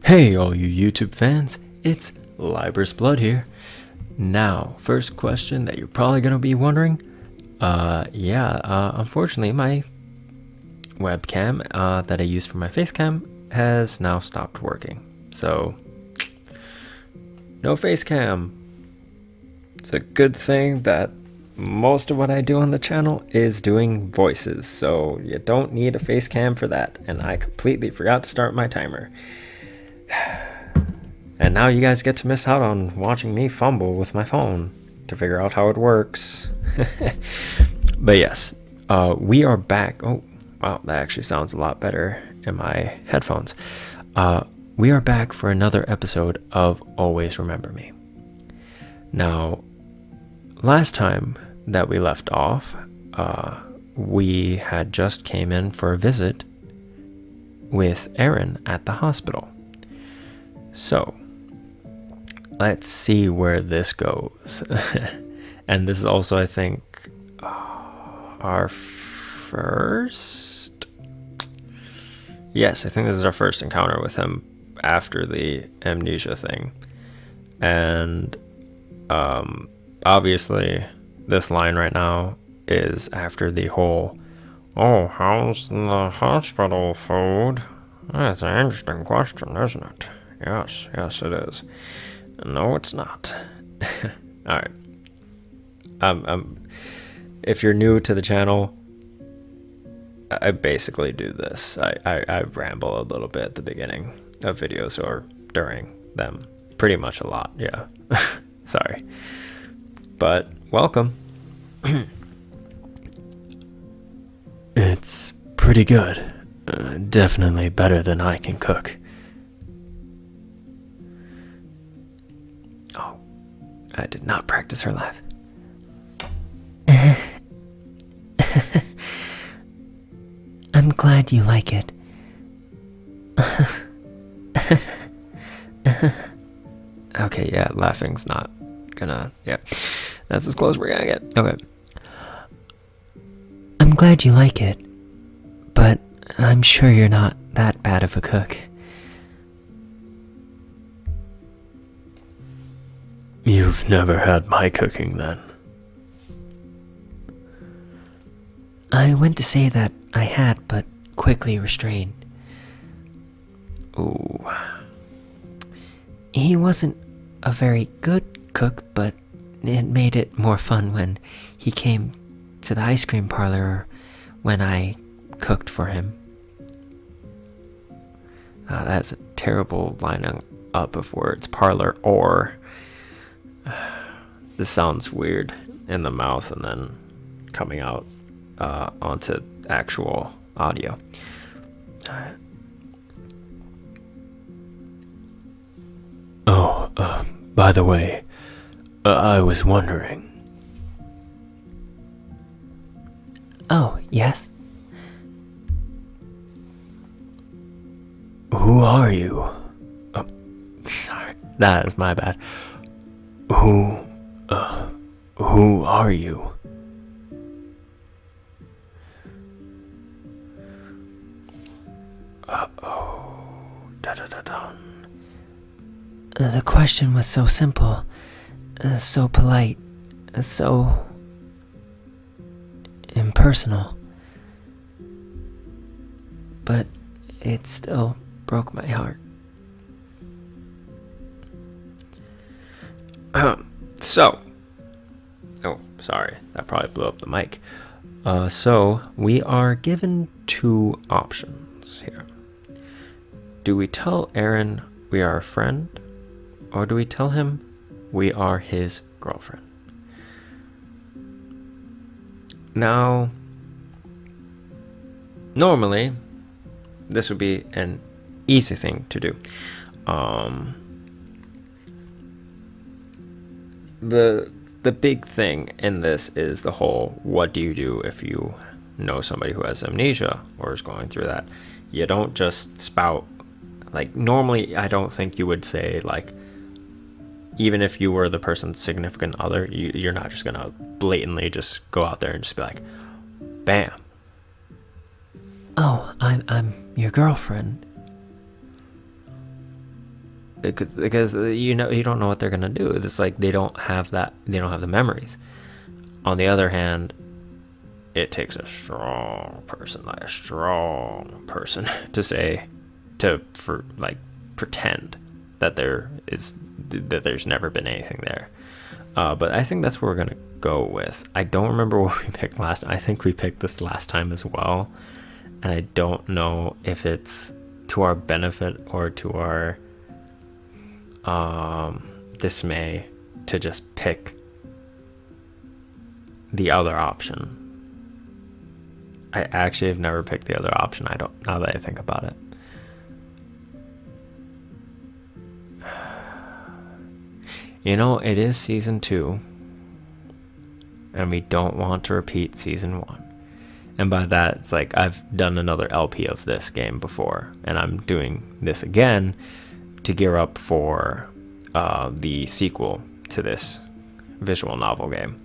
Hey all you YouTube fans, it's Librous Blood here. Now, first question that you're probably gonna be wondering, unfortunately my webcam that I use for my face cam has now stopped working. So, no face cam. It's a good thing that most of what I do on the channel is doing voices, so you don't need a face cam for that, and I completely forgot to start my timer. And now you guys get to miss out on watching me fumble with my phone to figure out how it works. But yes, we are back. Oh, wow, that actually sounds a lot better in my headphones. We are back for another episode of Always Remember Me. Now, last time that we left off, we had just came in for a visit with Aaron at the hospital. So, let's see where this goes. And this is also, I think, our first... Yes, I think this is our first encounter with him after the amnesia thing. And, obviously, this line right now is after the whole, "Oh, how's the hospital food?" That's an interesting question, isn't it? Yes, it is. No, it's not. Alright. If you're new to the channel, I basically do this. I ramble a little bit at the beginning of videos or during them. Pretty much a lot, yeah. Sorry. But, welcome. It's pretty good. Definitely better than I can cook. I did not practice her laugh. I'm glad you like it. Okay, yeah, laughing's not gonna... Yeah, that's as close as we're gonna get. Okay. I'm glad you like it, but I'm sure you're not that bad of a cook. You've never had my cooking, then? I went to say that I had, but quickly restrained. Ooh. He wasn't a very good cook, but it made it more fun when he came to the ice cream parlor or when I cooked for him. That's a terrible lining up of words. Parlor or... This sounds weird in the mouth and then coming out onto actual audio. Oh, by the way, I was wondering. Oh, yes? Who are you? Oh, sorry, that is my bad. Who are you? Da-da-da-dun. The question was so simple, so polite, so impersonal. But it still broke my heart. So, oh, sorry, that probably blew up the mic. So, we are given two options here. Do we tell Aaron we are a friend, or do we tell him we are his girlfriend? Now, normally, this would be an easy thing to do. The big thing in this is the whole, what do you do if you know somebody who has amnesia or is going through that? You don't just spout, like, normally I don't think you would say, like, even if you were the person's significant other, you're not just gonna blatantly just go out there and just be like, bam. Oh, I'm your girlfriend. because you don't know what they're gonna do. It's like they don't have the memories. On the other hand, it takes a strong person to pretend that there's never been anything there. But I think that's what we're gonna go with. I don't remember what we picked last time. I think we picked this last time as well, and I don't know if it's to our benefit or to our dismay to just pick the other option. I actually have never picked the other option. Now that I think about it. It is season 2, and we don't want to repeat season 1. And by that, it's like I've done another LP of this game before, and I'm doing this again to gear up for the sequel to this visual novel game.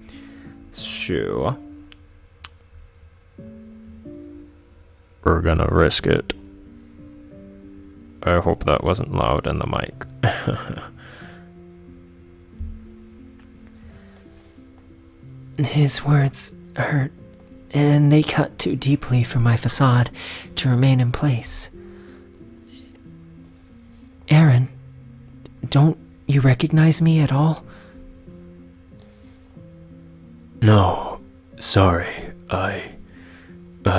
So we're gonna risk it. I hope that wasn't loud in the mic. His words hurt, and they cut too deeply for my facade to remain in place. Aaron, don't you recognize me at all? No, sorry, I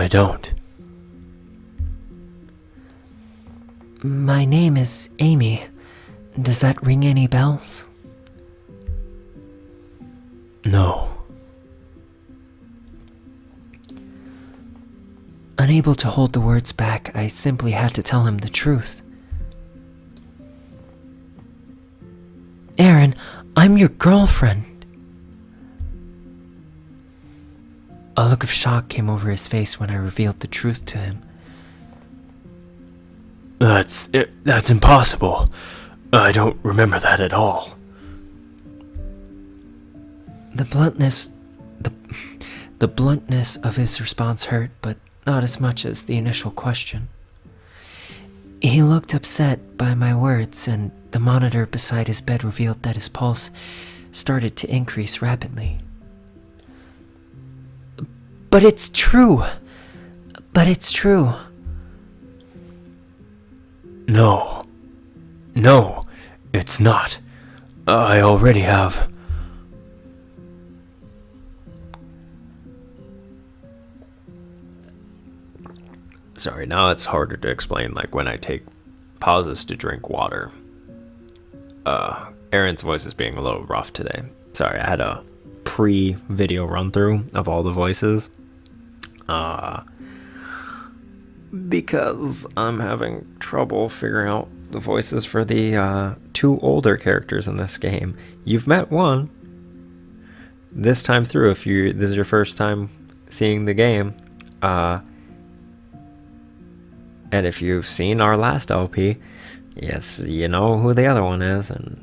don't. My name is Amy. Does that ring any bells? No. Unable to hold the words back, I simply had to tell him the truth. Aaron, I'm your girlfriend. A look of shock came over his face when I revealed the truth to him. That's impossible. I don't remember that at all. The bluntness of his response hurt, but not as much as the initial question. He looked upset by my words, and the monitor beside his bed revealed that his pulse started to increase rapidly. But it's true! No, it's not. I already have. Sorry, now it's harder to explain, like when I take pauses to drink water. Aaron's voice is being a little rough today. Sorry, I had a pre-video run-through of all the voices. Because I'm having trouble figuring out the voices for the 2 older characters in this game. You've met one. This time through, if this is your first time seeing the game, and if you've seen our last LP, yes, you know who the other one is, and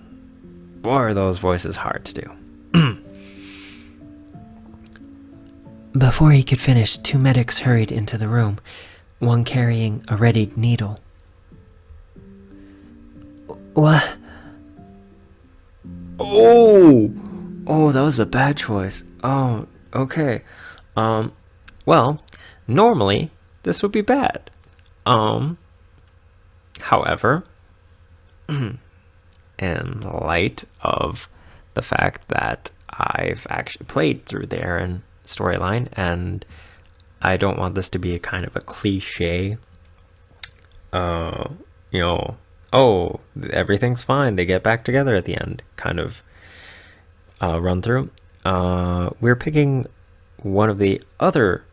boy, are those voices hard to do. Before he could finish, 2 medics hurried into the room, one carrying a readied needle. What? Oh, that was a bad choice. Oh, okay. Well, normally this would be bad. However, in light of the fact that I've actually played through the Aaron storyline, and I don't want this to be a kind of a cliche, oh, everything's fine, they get back together at the end kind of run through. We're picking one of the other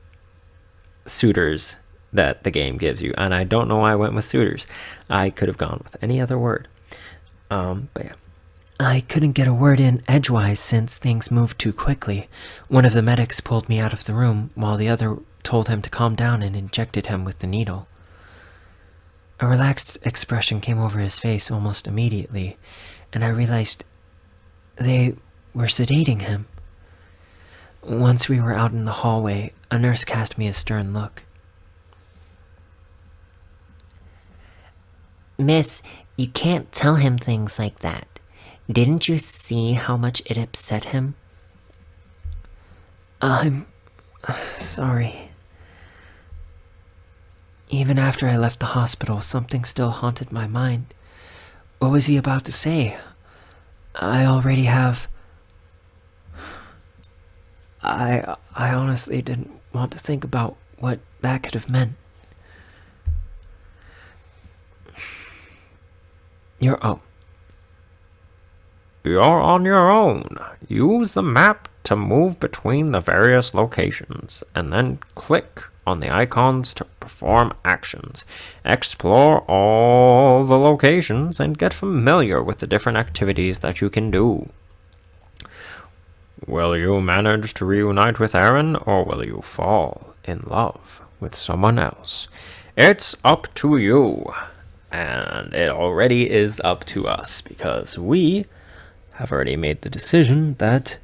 suitors that the game gives you, and I don't know why I went with suitors. I could have gone with any other word. But yeah. I couldn't get a word in edgewise since things moved too quickly. One of the medics pulled me out of the room, while the other told him to calm down and injected him with the needle. A relaxed expression came over his face almost immediately, and I realized they were sedating him. Once we were out in the hallway, a nurse cast me a stern look. Miss, you can't tell him things like that. Didn't you see how much it upset him? I'm sorry. Even after I left the hospital, something still haunted my mind. What was he about to say? I already have. I honestly didn't want to think about what that could have meant. Oh, You're on your own. Use the map to move between the various locations, and then click on the icons to perform actions. Explore all the locations and get familiar with the different activities that you can do. Will you manage to reunite with Aaron, or will you fall in love with someone else? It's up to you. And it already is up to us, because we have already made the decision that...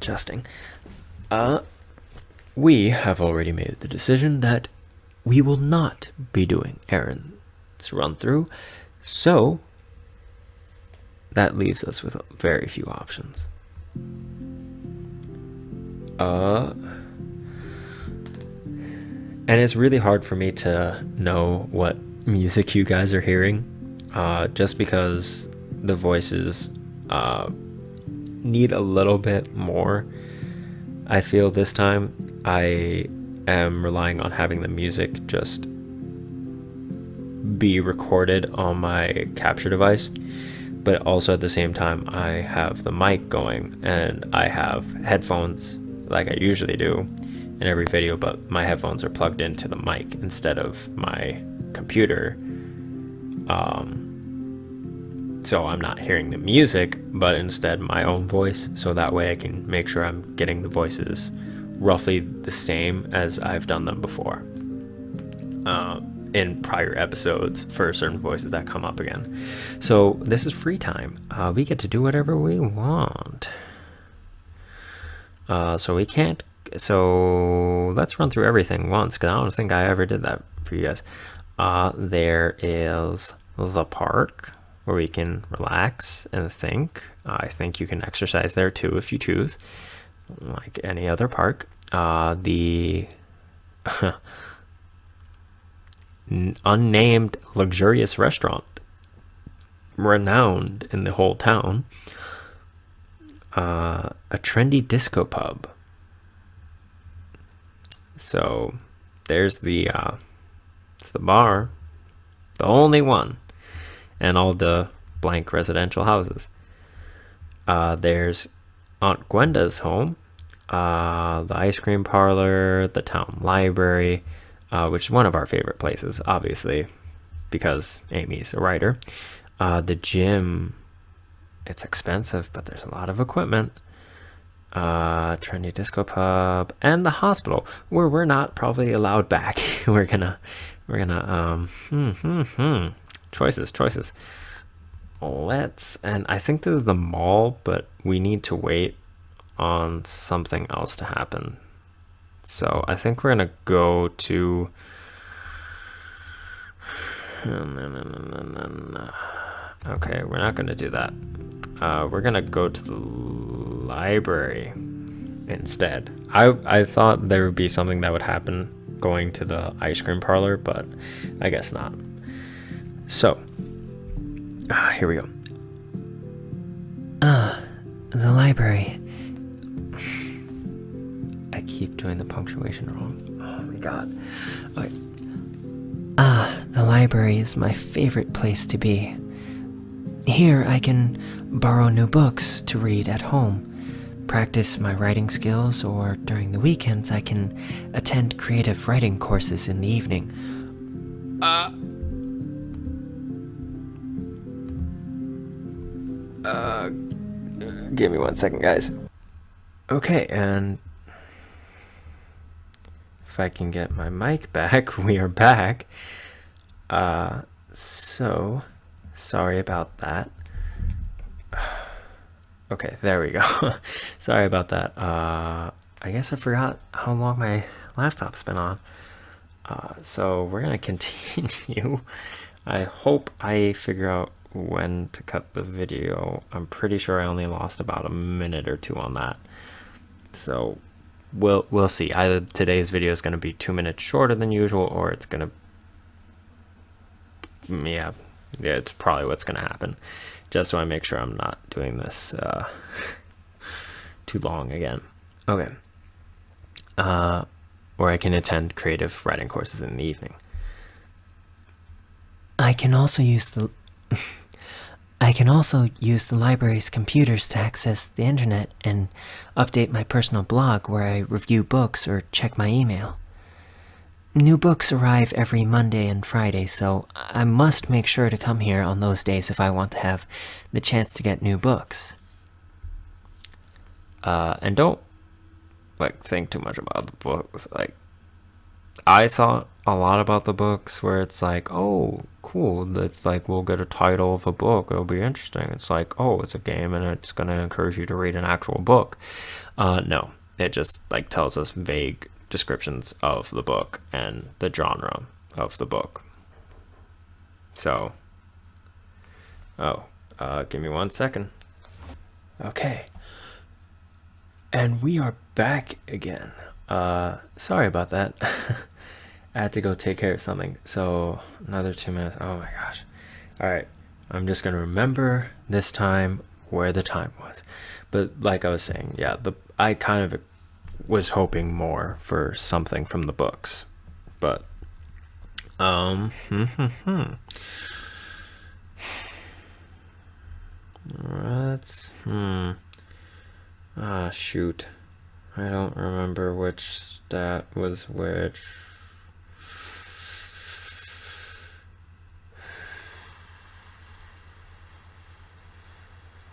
adjusting. We have already made the decision that we will not be doing Aaron's run through, so that leaves us with very few options. And it's really hard for me to know what music you guys are hearing, just because the voices need a little bit more. I feel this time I am relying on having the music just be recorded on my capture device, but also at the same time I have the mic going and I have headphones like I usually do in every video, but my headphones are plugged into the mic instead of my computer. So I'm not hearing the music, but instead my own voice, so that way I can make sure I'm getting the voices roughly the same as I've done them before in prior episodes for certain voices that come up again. So this is free time. We get to do whatever we want. So let's run through everything once, because I don't think I ever did that for you guys. There is the park where we can relax and think. I think you can exercise there too if you choose, like any other park. The unnamed luxurious restaurant, renowned in the whole town. A trendy disco pub. So there's the bar, the only one, and all the blank residential houses. There's Aunt Gwenda's home, the ice cream parlor, the town library, which is one of our favorite places, obviously, because Amy's a writer. The gym, it's expensive, but there's a lot of equipment. Trendy disco pub, and the hospital, where we're not probably allowed back. we're gonna choices. And I think this is the mall, but we need to wait on something else to happen. So I think we're gonna go to okay, we're not gonna do that. We're gonna go to the library instead. I thought there would be something that would happen going to the ice cream parlor, but I guess not. So here we go. The library. I keep doing the punctuation wrong. Oh my god. Okay. The library is my favorite place to be. Here I can borrow new books to read at home, practice my writing skills, or during the weekends I can attend creative writing courses in the evening. Give me 1 second, guys. Okay, and if I can get my mic back, we are back. So sorry about that. Okay, there we go. Sorry about that. I guess I forgot how long my laptop's been on. So we're gonna continue. I hope I figure out when to cut the video. I'm pretty sure I only lost about a minute or two on that. So we'll see. Either today's video is going to be 2 minutes shorter than usual, or it's going to, yeah, it's probably what's going to happen. Just so I make sure I'm not doing this too long again. Okay. Or I can attend creative writing courses in the evening. I can also use the library's computers to access the internet and update my personal blog where I review books or check my email. New books arrive every Monday and Friday, so I must make sure to come here on those days if I want to have the chance to get new books. And don't think too much about the books. I thought a lot about the books where it's like, oh, cool, it's like we'll get a title of a book, it'll be interesting. It's like, oh, it's a game and it's going to encourage you to read an actual book. No, it just tells us vague descriptions of the book and the genre of the book. So give me 1 second. Okay, and we are back again. Sorry about that. I had to go take care of something. So another 2 minutes. Oh my gosh. All right. I'm just going to remember this time where the time was. But like I was saying, yeah, I kind of was hoping more for something from the books. But shoot. I don't remember which stat was which.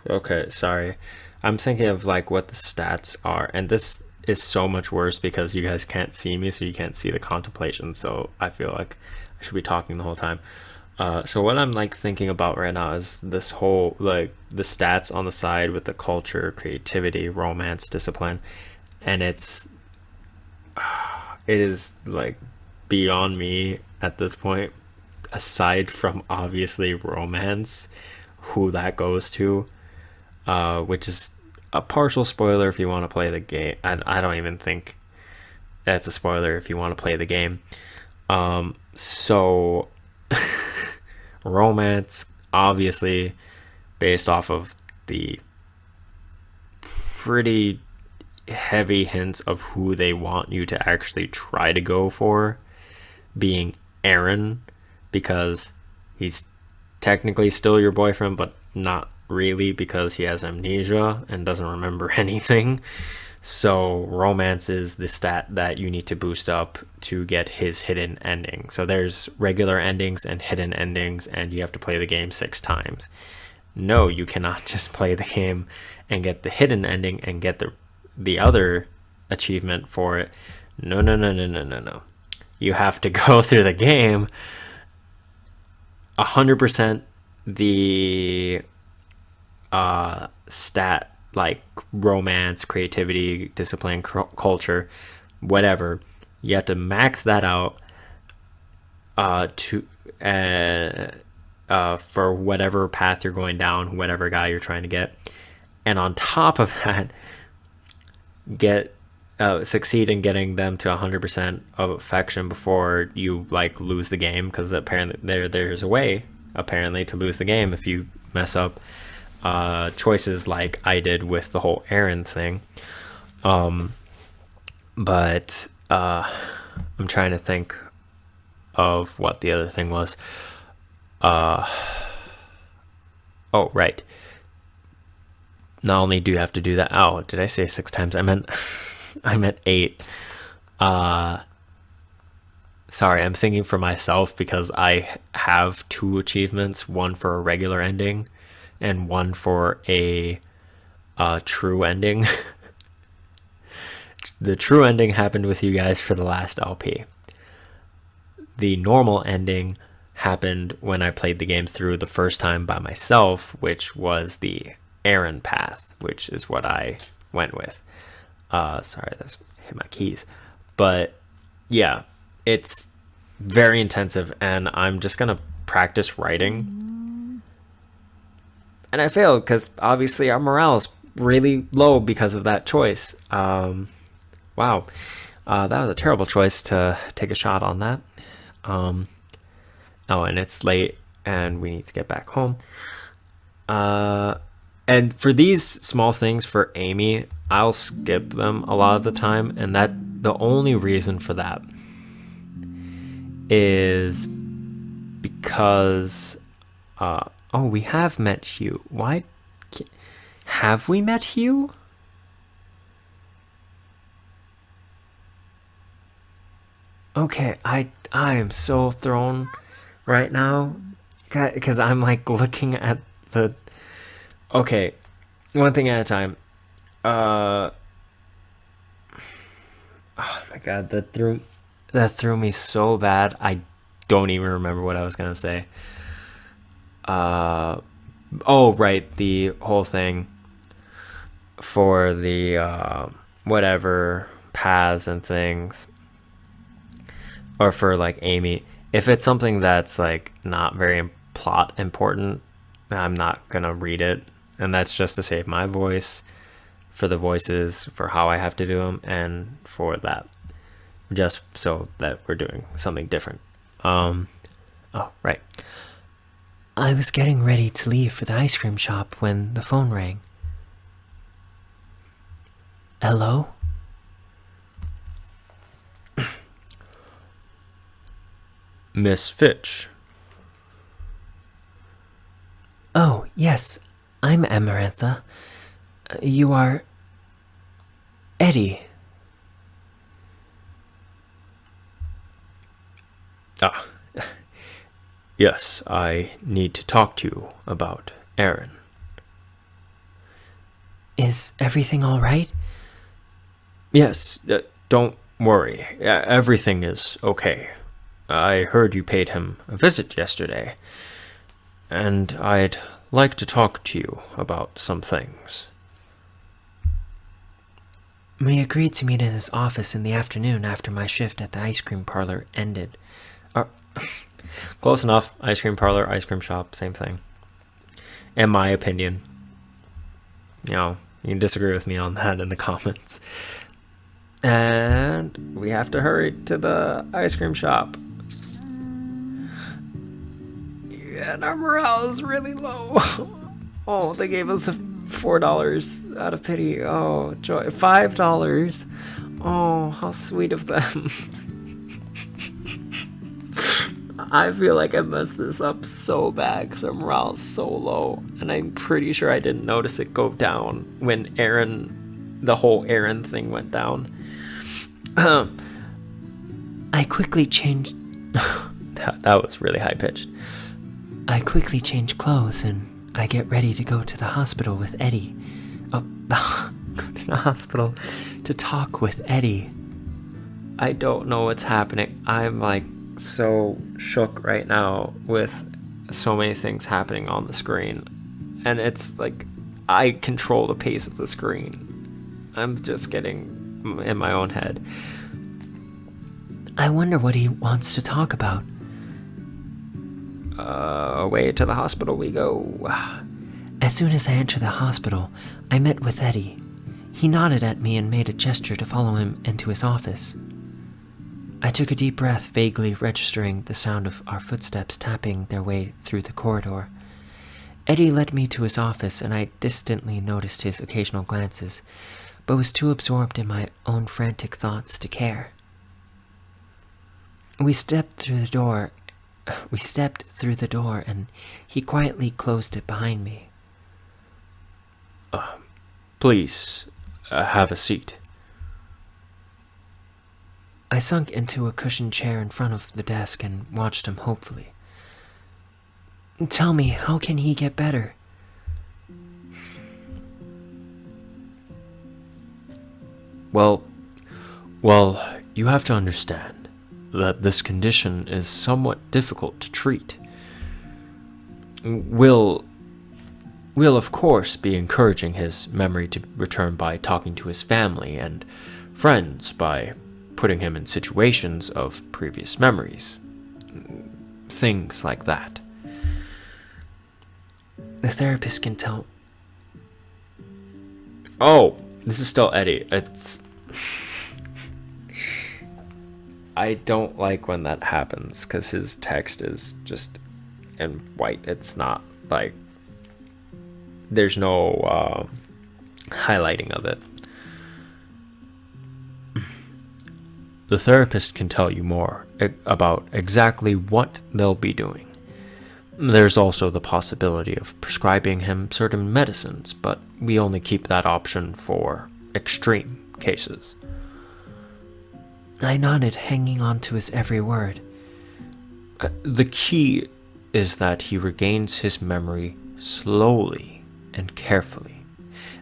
Okay, sorry. I'm thinking of what the stats are, and this is so much worse because you guys can't see me, so you can't see the contemplation, so I feel like I should be talking the whole time. So what I'm thinking about right now is this whole the stats on the side with the culture, creativity, romance, discipline, and it is beyond me at this point, aside from obviously romance, who that goes to, which is a partial spoiler if you want to play the game. I don't even think that's a spoiler if you want to play the game. So romance, obviously, based off of the pretty heavy hints of who they want you to actually try to go for, being Aaron, because he's technically still your boyfriend, but not really, because he has amnesia and doesn't remember anything. So romance is the stat that you need to boost up to get his hidden ending. So there's regular endings and hidden endings, and you have to play the game 6 times. No, you cannot just play the game and get the hidden ending and get the other achievement for it. No. You have to go through the game 100% the stat, romance, creativity, discipline, culture, whatever. You have to max that out for whatever path you're going down, whatever guy you're trying to get, and on top of that, succeed in getting them to 100% of affection before you lose the game, because apparently there's a way apparently to lose the game if you mess up choices like I did with the whole Aaron thing. But I'm trying to think of what the other thing was. Oh, right. Not only do you have to do that. Oh, did I say 6 times? I meant 8. Sorry, I'm thinking for myself because I have 2 achievements, one for a regular ending and one for a true ending. The true ending happened with you guys for the last LP. The normal ending happened when I played the game through the first time by myself, which was the Aaron path, which is what I went with. Sorry, that's hit my keys. But yeah, it's very intensive, and I'm just gonna practice writing. And I failed because obviously our morale is really low because of that choice. Wow. That was a terrible choice to take a shot on that. Oh, and it's late and we need to get back home. And for these small things for Amy, I'll skip them a lot of the time. And that the only reason for that is because, oh, we have met Hugh. Why? Have we met Hugh? Okay, I am so thrown right now because I'm like looking at the. Okay, one thing at a time. Oh my god, that threw me so bad. I don't even remember what I was gonna say. Oh right, the whole thing for the whatever paths and things, or for like Amy. If it's something that's like not very plot important, I'm not gonna read it, and that's just to save my voice for the voices for how I have to do them, and for that, just so that we're doing something different. Oh right. I was getting ready to leave for the ice cream shop when the phone rang. Hello? Miss Fitch. Oh, yes, I'm Amarantha. You are... Eddie. Ah. Yes, I need to talk to you about Aaron. Is everything all right? Yes, don't worry. Everything is okay. I heard you paid him a visit yesterday, and I'd like to talk to you about some things. We agreed to meet in his office in the afternoon after my shift at the ice cream parlor ended. Close enough. Ice cream parlor, ice cream shop, same thing. In my opinion. You know, you can disagree with me on that in the comments. And we have to hurry to the ice cream shop. And our morale is really low. Oh, they gave us $4 out of pity. Oh, joy. $5. Oh, how sweet of them. I feel like I messed this up so bad because our morale is so low. And I'm pretty sure I didn't notice it go down when the whole Aaron thing went down. I quickly changed... that was really high-pitched. I quickly change clothes and I get ready to go to the hospital with Eddie. Go to the hospital to talk with Eddie. I don't know what's happening. I'm like so shook right now with so many things happening on the screen. And it's like I control the pace of the screen. I'm just getting in my own head. I wonder what he wants to talk about. Away to the hospital we go. As soon as I enter the hospital, I met with Eddie. He nodded at me and made a gesture to follow him into his office. I took a deep breath, vaguely registering the sound of our footsteps tapping their way through the corridor. Eddie led me to his office, and I distantly noticed his occasional glances, but was too absorbed in my own frantic thoughts to care. We stepped through the door, and he quietly closed it behind me. Please, have a seat. I sunk into a cushioned chair in front of the desk and watched him hopefully. Tell me, how can he get better? Well, you have to understand that this condition is somewhat difficult to treat. We'll of course be encouraging his memory to return by talking to his family and friends, by putting him in situations of previous memories. things like that. The therapist can tell. Oh, this is still Eddie. I don't like when that happens because his text is just in white. It's not like there's no highlighting of it. The therapist can tell you more about exactly what they'll be doing. There's also the possibility of prescribing him certain medicines, but we only keep that option for extreme cases. I nodded, hanging on to his every word. The key is that he regains his memory slowly and carefully.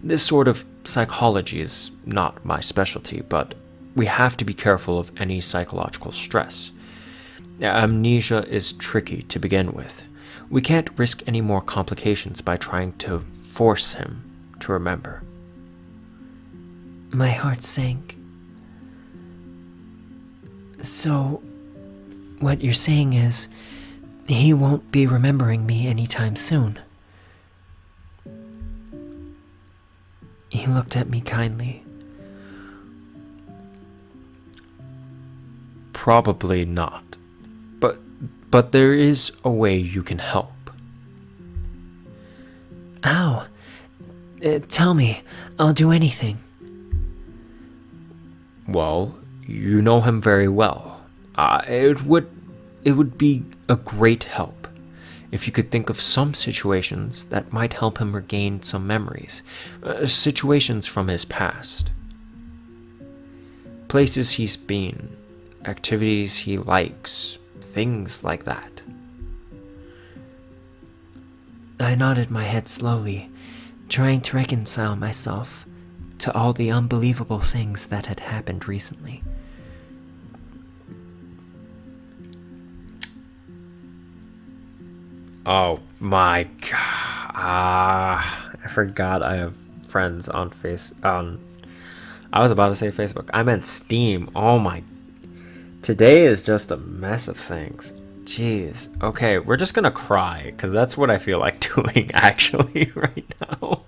This sort of psychology is not my specialty, but we have to be careful of any psychological stress. Amnesia is tricky to begin with. We can't risk any more complications by trying to force him to remember. My heart sank. So, what you're saying is, he won't be remembering me anytime soon. He looked at me kindly. Probably not. But there is a way you can help. How? Tell me. I'll do anything. Well, you know him very well. It would be a great help if you could think of some situations that might help him regain some memories, situations from his past. Places he's been, activities he likes, things like that. I nodded my head slowly, trying to reconcile myself to all the unbelievable things that had happened recently. Oh my god. I forgot I have friends on I was about to say Facebook. I meant Steam. Oh my. Today is just a mess of things. Jeez. Okay, we're just gonna cry because that's what I feel like doing actually right now.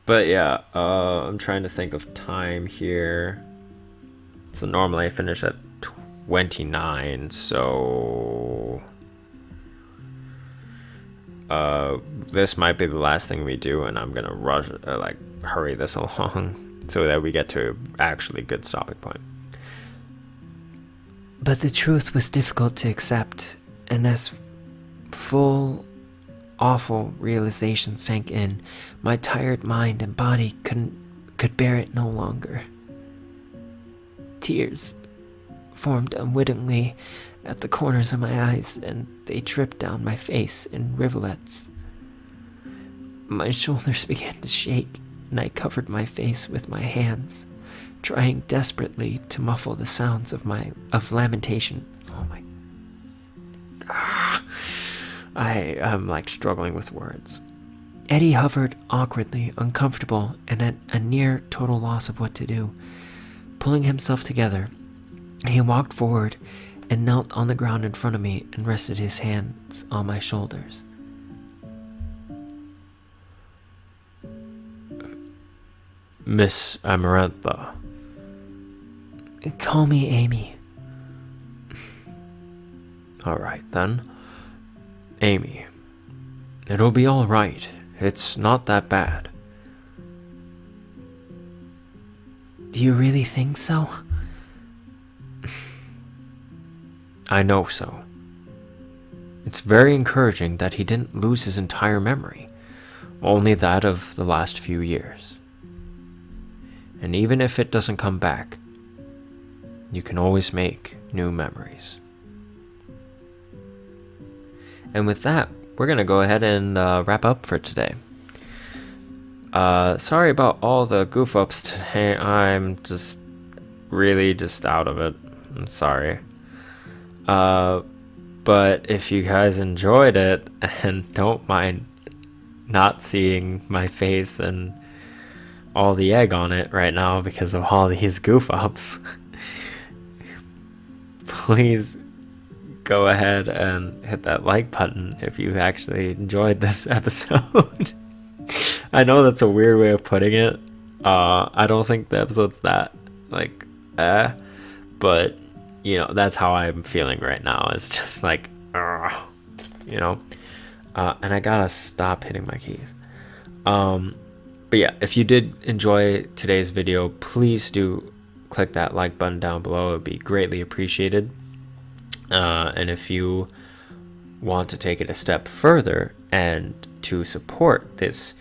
But yeah, I'm trying to think of time here. So normally I finish at 29, so this might be the last thing we do, and I'm gonna rush, hurry this along so that we get to actually good stopping point. But the truth was difficult to accept, and as full, awful realization sank in, my tired mind and body could bear it no longer. Tears formed unwittingly at the corners of my eyes, and they dripped down my face in rivulets. My shoulders began to shake, and I covered my face with my hands, trying desperately to muffle the sounds of lamentation. Oh my. I'm like struggling with words. Eddie hovered awkwardly, uncomfortable, and at a near total loss of what to do. Pulling himself together, he walked forward and knelt on the ground in front of me and rested his hands on my shoulders. Miss Amarantha. Call me Amy. Alright then. Amy. It'll be alright. It's not that bad. Do you really think so? I know so. It's very encouraging that he didn't lose his entire memory, only that of the last few years. And even if it doesn't come back, you can always make new memories. And with that, we're going to go ahead and wrap up for today. Sorry about all the goof ups today. I'm just really just out of it. I'm sorry. But if you guys enjoyed it and don't mind not seeing my face and all the egg on it right now because of all these goof ups, please go ahead and hit that like button if you actually enjoyed this episode. I know that's a weird way of putting it. I don't think the episode's that like but you know, that's how I'm feeling right now. It's just like you know, and I gotta stop hitting my keys. But yeah, if you did enjoy today's video, please do click that like button down below. It would be greatly appreciated. And if you want to take it a step further and to support this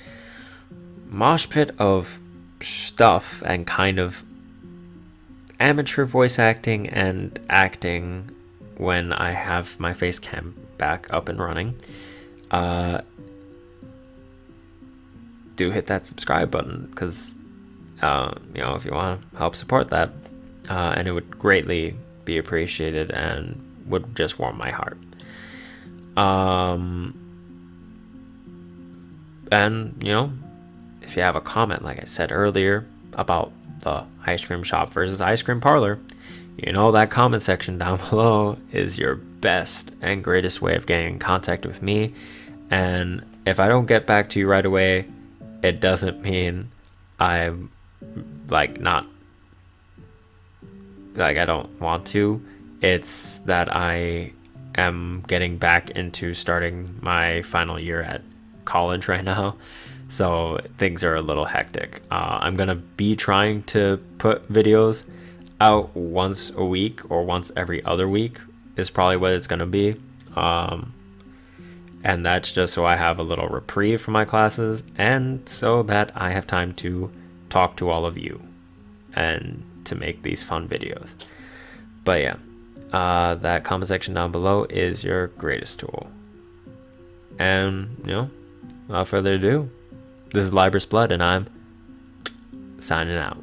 mosh pit of stuff and kind of amateur voice acting and acting when I have my face cam back up and running, do hit that subscribe button, because you know, if you want to help support that, and it would greatly be appreciated and would just warm my heart. And you know, if you have a comment, like I said earlier, about the ice cream shop versus ice cream parlor, you know, that comment section down below is your best and greatest way of getting in contact with me. And if I don't get back to you right away, it doesn't mean I'm like not like I don't want to. It's that I am getting back into starting my final year at college right now, so things are a little hectic. I'm gonna be trying to put videos out once a week or once every other week is probably what it's gonna be. And that's just so I have a little reprieve from my classes, and so that I have time to talk to all of you and to make these fun videos. But yeah, that comment section down below is your greatest tool. And you know, without further ado, this is Libris Blood, and I'm signing out.